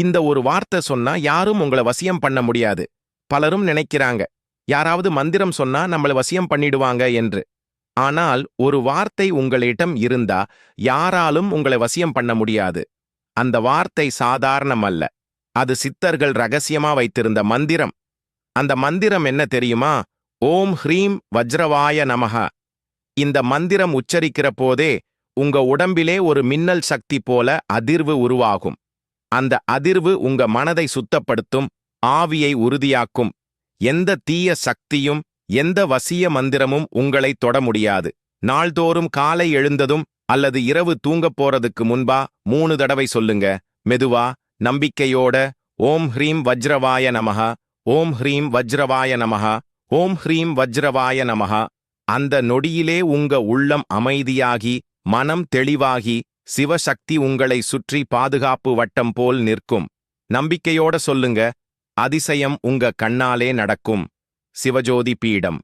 இந்த ஒரு வார்த்தை சொன்னா யாரும் உங்கள வசியம் பண்ண முடியாது. பலரும் நினைக்கிறாங்க, யாராவது மந்திரம் சொன்னா நம்மள வசியம் பண்ணிடுவாங்க என்று. ஆனால் ஒரு வார்த்தை உங்களிடம் இருந்தா யாராலும் உங்களை வசியம் பண்ண முடியாது. அந்த வார்த்தை சாதாரணம் அல்ல. அது சித்தர்கள் ரகசியமா வைத்திருந்த மந்திரம். அந்த மந்திரம் என்ன தெரியுமா? ஓம் ஹ்ரீம் வஜ்ரவாய நமஹ. இந்த மந்திரம் உச்சரிக்கிற போதே உங்க உடம்பிலே ஒரு மின்னல் சக்தி போல அதிர்வு உருவாகும். அந்த அதிர்வு உங்க மனதை சுத்தப்படுத்தும், ஆவியை உறுதியாக்கும். எந்த தீய சக்தியும் எந்த வசிய மந்திரமும் உங்களை தொட முடியாது. நாள்தோறும் காலை எழுந்ததும் அல்லது இரவு தூங்கப் போறதுக்கு முன்பா 3 தடவை சொல்லுங்க. மெதுவா, நம்பிக்கையோட. ஓம் ஹ்ரீம் வஜ்ரவாய நமஹ, ஓம் ஹ்ரீம் வஜ்ரவாய நமஹ, ஓம் ஹ்ரீம் வஜ்ரவாய நமஹ. அந்த நொடியிலே உங்க உள்ளம் அமைதியாகி, மனம் தெளிவாகி, சிவசக்தி உங்களை சுற்றி பாதுகாப்பு வட்டம் போல் நிற்கும். நம்பிக்கையோட சொல்லுங்க. அதிசயம் உங்க கண்ணாலே நடக்கும். சிவஜோதி பீடம்.